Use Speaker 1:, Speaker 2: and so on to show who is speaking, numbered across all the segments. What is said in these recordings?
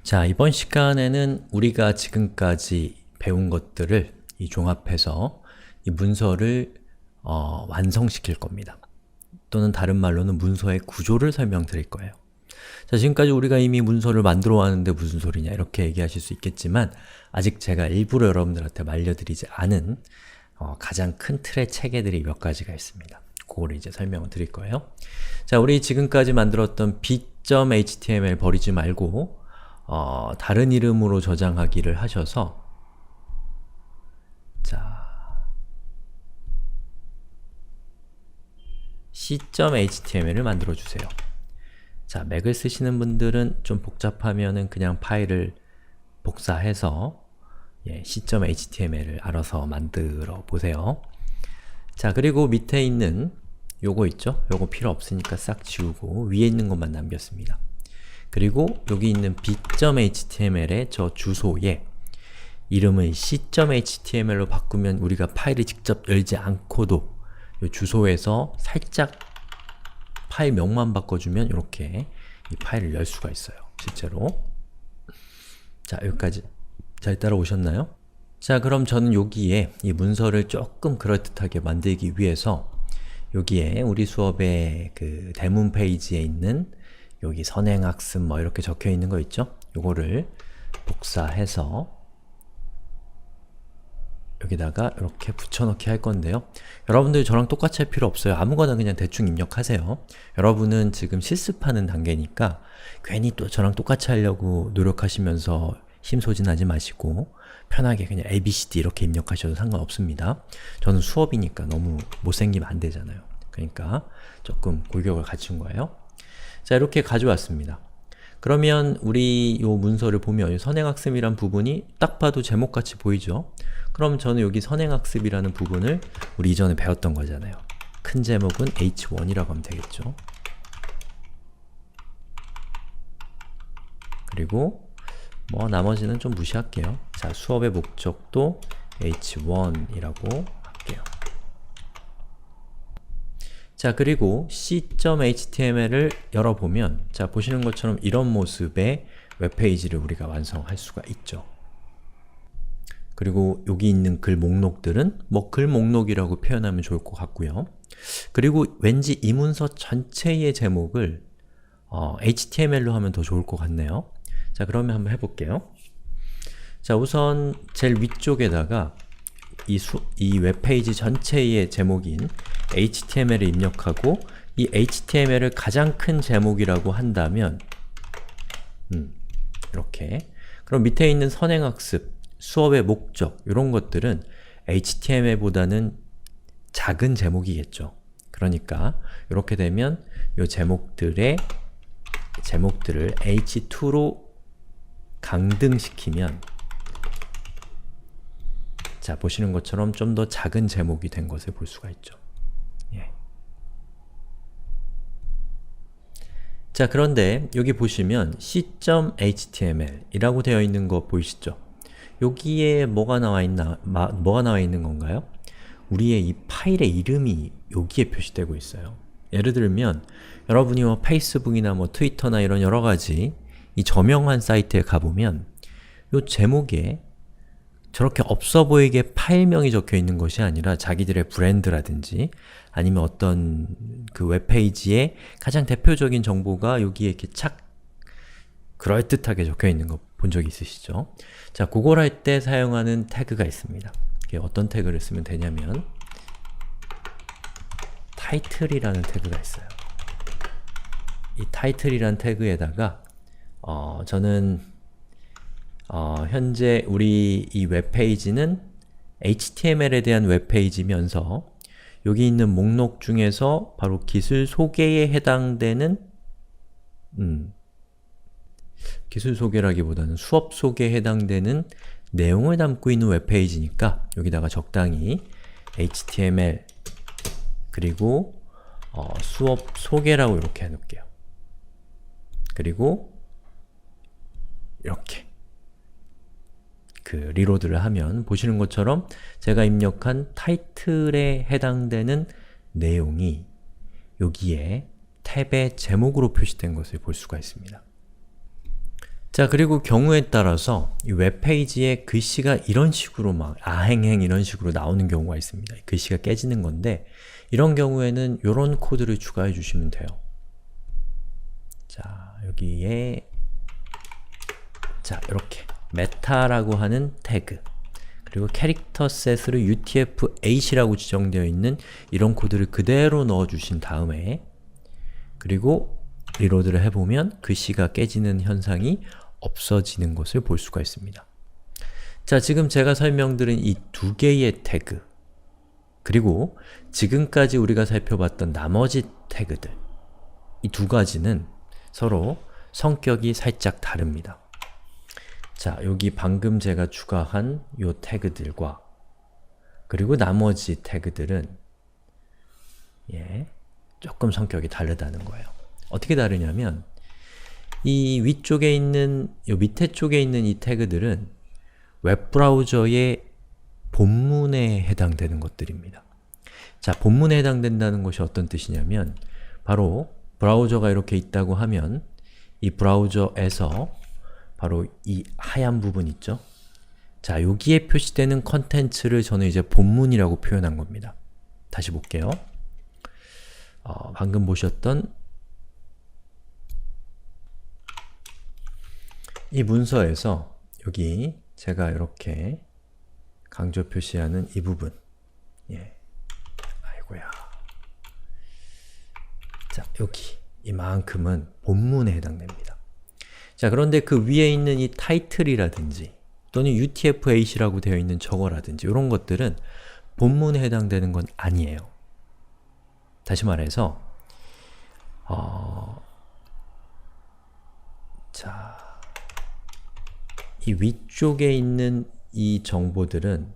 Speaker 1: 자, 이번 시간에는 우리가 지금까지 배운 것들을 종합해서 이 문서를 완성시킬 겁니다. 또는 다른 말로는 문서의 구조를 설명드릴 거예요. 자, 지금까지 우리가 이미 문서를 만들어 왔는데 무슨 소리냐 이렇게 얘기하실 수 있겠지만 아직 제가 일부러 여러분들한테 알려드리지 않은 가장 큰 틀의 체계들이 몇 가지가 있습니다. 그거를 이제 설명을 드릴 거예요. 자, 우리 지금까지 만들었던 b.html 버리지 말고 다른 이름으로 저장하기를 하셔서 자, c.html을 만들어주세요. 자, 맥을 쓰시는 분들은 좀 복잡하면은 그냥 파일을 복사해서 c.html을 알아서 만들어 보세요. 자, 그리고 밑에 있는 요거 있죠? 요거 필요 없으니까 싹 지우고 위에 있는 것만 남겼습니다. 그리고 여기 있는 b.html의 저 주소에 이름을 c.html로 바꾸면 우리가 파일을 직접 열지 않고도 이 주소에서 살짝 파일명만 바꿔주면 이렇게 이 파일을 열 수가 있어요. 실제로. 자, 여기까지 잘 따라오셨나요? 자, 그럼 저는 여기에 이 문서를 조금 그럴듯하게 만들기 위해서 여기에 우리 수업의 그 대문 페이지에 있는 여기 선행학습 뭐 이렇게 적혀 있는 거 있죠? 요거를 복사해서 여기다가 이렇게 붙여넣기 할 건데요. 여러분들 저랑 똑같이 할 필요 없어요. 아무거나 그냥 대충 입력하세요. 여러분은 지금 실습하는 단계니까 괜히 또 저랑 똑같이 하려고 노력하시면서 힘소진하지 마시고 편하게 그냥 ABCD 이렇게 입력하셔도 상관없습니다. 저는 수업이니까 너무 못생기면 안 되잖아요. 그러니까 조금 골격을 갖춘 거예요. 자, 이렇게 가져왔습니다. 그러면 우리 요 문서를 보면 선행학습이란 부분이 딱 봐도 제목같이 보이죠? 그럼 저는 여기 선행학습이라는 부분을 우리 이전에 배웠던 거잖아요. 큰 제목은 h1이라고 하면 되겠죠. 그리고 뭐 나머지는 좀 무시할게요. 자, 수업의 목적도 h1이라고 할게요. 자, 그리고 c.html을 열어보면 자, 보시는 것처럼 이런 모습의 웹페이지를 우리가 완성할 수가 있죠. 그리고 여기 있는 글 목록들은 뭐 글 목록이라고 표현하면 좋을 것 같고요. 그리고 왠지 이 문서 전체의 제목을 HTML로 하면 더 좋을 것 같네요. 자, 그러면 한번 해볼게요. 자, 우선 제일 위쪽에다가 이 웹페이지 전체의 제목인 HTML을 입력하고 이 HTML을 가장 큰 제목이라고 한다면 이렇게 그럼 밑에 있는 선행학습, 수업의 목적 이런 것들은 HTML보다는 작은 제목이겠죠. 그러니까 이렇게 되면 이 제목들을 h2로 강등시키면 자, 보시는 것처럼 좀 더 작은 제목이 된 것을 볼 수가 있죠. 자, 그런데 여기 보시면 c.html 이라고 되어 있는 거 보이시죠? 여기에 뭐가 나와 있는 건가요? 우리의 이 파일의 이름이 여기에 표시되고 있어요. 예를 들면 여러분이 뭐 페이스북이나 뭐 트위터나 이런 여러가지 이 저명한 사이트에 가보면 이 제목에 저렇게 없어 보이게 파일명이 적혀 있는 것이 아니라 자기들의 브랜드라든지 아니면 어떤 그 웹페이지의 가장 대표적인 정보가 여기에 이렇게 착 그럴듯하게 적혀 있는 거 본 적 있으시죠? 자, 그걸 할 때 사용하는 태그가 있습니다. 이게 어떤 태그를 쓰면 되냐면 title이라는 태그가 있어요. 이 title이라는 태그에다가 저는 현재 우리 이 웹페이지는 HTML에 대한 웹페이지면서 여기 있는 목록 중에서 바로 기술 소개에 해당되는 기술 소개라기보다는 수업 소개에 해당되는 내용을 담고 있는 웹페이지니까 여기다가 적당히 HTML 그리고 수업 소개라고 이렇게 해놓을게요. 그리고 이렇게 리로드를 하면 보시는 것처럼 제가 입력한 타이틀에 해당되는 내용이 여기에 탭의 제목으로 표시된 것을 볼 수가 있습니다. 자, 그리고 경우에 따라서 이 웹페이지에 글씨가 이런 식으로 막 아행행 이런 식으로 나오는 경우가 있습니다. 글씨가 깨지는 건데 이런 경우에는 이런 코드를 추가해 주시면 돼요. 자, 여기에 자, 이렇게 메타라고 하는 태그 그리고 캐릭터 셋으로 UTF-8이라고 지정되어 있는 이런 코드를 그대로 넣어주신 다음에 그리고 리로드를 해보면 글씨가 깨지는 현상이 없어지는 것을 볼 수가 있습니다. 자, 지금 제가 설명드린 이 두 개의 태그 그리고 지금까지 우리가 살펴봤던 나머지 태그들 이 두 가지는 서로 성격이 살짝 다릅니다. 자, 여기 방금 제가 추가한 요 태그들과 그리고 나머지 태그들은 조금 성격이 다르다는 거예요. 어떻게 다르냐면 이 위쪽에 있는, 요 밑에 쪽에 있는 이 태그들은 웹브라우저의 본문에 해당되는 것들입니다. 자, 본문에 해당된다는 것이 어떤 뜻이냐면 바로 브라우저가 이렇게 있다고 하면 이 브라우저에서 바로 이 하얀 부분 있죠? 자, 여기에 표시되는 컨텐츠를 저는 이제 본문이라고 표현한 겁니다. 다시 볼게요. 방금 보셨던 이 문서에서 여기 제가 이렇게 강조 표시하는 이 부분 아이고야 자, 여기 이만큼은 본문에 해당됩니다. 자, 그런데 그 위에 있는 이 타이틀이라든지 또는 UTF-8이라고 되어 있는 저거라든지 이런 것들은 본문에 해당되는 건 아니에요. 다시 말해서 자, 이 위쪽에 있는 이 정보들은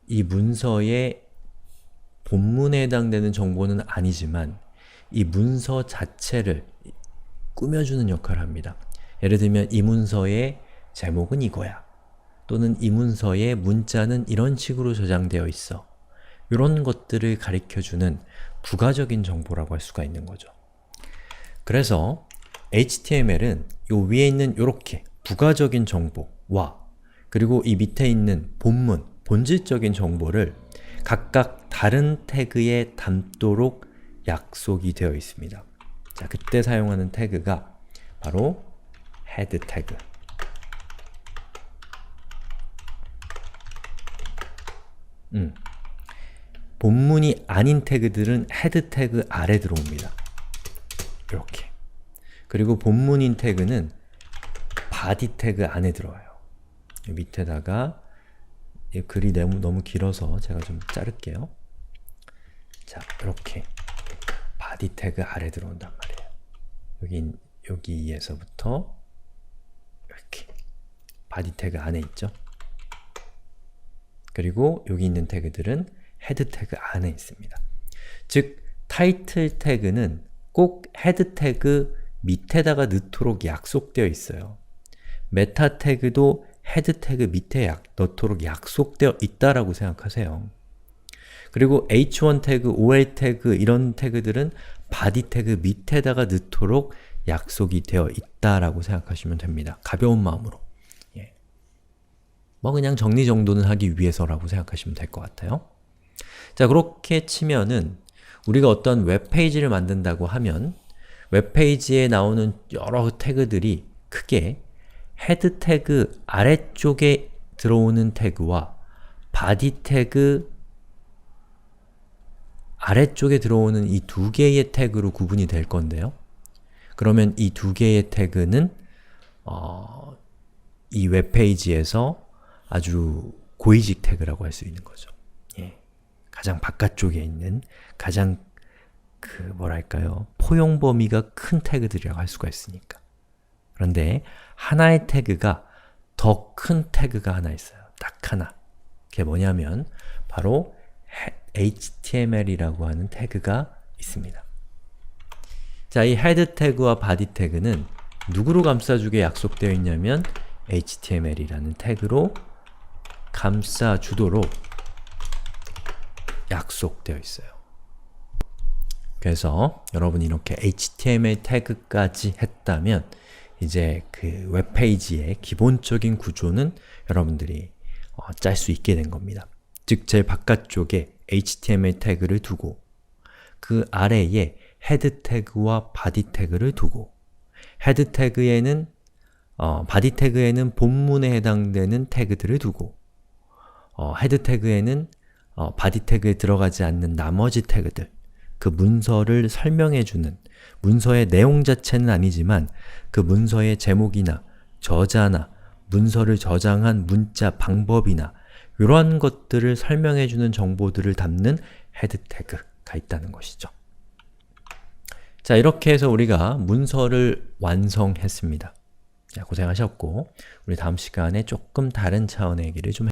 Speaker 1: 이 문서의 본문에 해당되는 정보는 아니지만 이 문서 자체를 꾸며주는 역할을 합니다. 예를 들면 이 문서의 제목은 이거야. 또는 이 문서의 문자는 이런 식으로 저장되어 있어. 이런 것들을 가리켜주는 부가적인 정보라고 할 수가 있는 거죠. 그래서 HTML은 요 위에 있는 요렇게 부가적인 정보와 그리고 이 밑에 있는 본문, 본질적인 정보를 각각 다른 태그에 담도록 약속이 되어 있습니다. 자, 그때 사용하는 태그가 바로 head 태그 본문이 아닌 태그들은 head 태그 아래 들어옵니다. 이렇게. 그리고 본문인 태그는 body 태그 안에 들어와요. 밑에다가 이 글이 너무 길어서 제가 좀 자를게요. 자, 이렇게 body 태그 아래 들어온단 말이에요. 여기에서부터 이렇게 body 태그 안에 있죠. 그리고 여기 있는 태그들은 head 태그 안에 있습니다. 즉, 타이틀 태그는 꼭 head 태그 밑에다가 넣도록 약속되어 있어요. 메타 태그도 head 태그 밑에 넣도록 약속되어 있다라고 생각하세요. 그리고 h1 태그, ol 태그 이런 태그들은 body 태그 밑에다가 넣도록 약속이 되어 있다라고 생각하시면 됩니다. 가벼운 마음으로. 뭐 그냥 정리정돈은 하기 위해서라고 생각하시면 될 것 같아요. 자, 그렇게 치면은 우리가 어떤 웹페이지를 만든다고 하면 웹페이지에 나오는 여러 태그들이 크게 헤드 태그 아래쪽에 들어오는 태그와 바디 태그 아래쪽에 들어오는 이 두 개의 태그로 구분이 될 건데요. 그러면 이 두 개의 태그는 이 웹페이지에서 아주 고위직 태그라고 할 수 있는 거죠. 가장 바깥쪽에 있는 가장 뭐랄까요, 포용 범위가 큰 태그들이라고 할 수가 있으니까. 그런데 하나의 태그가 더 큰 태그가 하나 있어요. 딱 하나. 그게 뭐냐면 바로 HTML이라고 하는 태그가 있습니다. 자, 이 head 태그와 body 태그는 누구로 감싸주게 약속되어 있냐면 HTML이라는 태그로 감싸주도록 약속되어 있어요. 그래서 여러분이 이렇게 HTML 태그까지 했다면 이제 그 웹페이지의 기본적인 구조는 여러분들이 짤 수 있게 된 겁니다. 즉, 제일 바깥쪽에 HTML 태그를 두고 그 아래에 헤드 태그와 바디 태그를 두고 헤드 태그에는 바디 태그에는 본문에 해당되는 태그들을 두고 헤드 태그에는 바디 태그에 들어가지 않는 나머지 태그들, 그 문서를 설명해주는, 문서의 내용 자체는 아니지만 그 문서의 제목이나 저자나 문서를 저장한 문자 방법이나 이러한 것들을 설명해주는 정보들을 담는 헤드 태그가 있다는 것이죠. 자, 이렇게 해서 우리가 문서를 완성했습니다. 자, 고생하셨고 우리 다음 시간에 조금 다른 차원의 얘기를 좀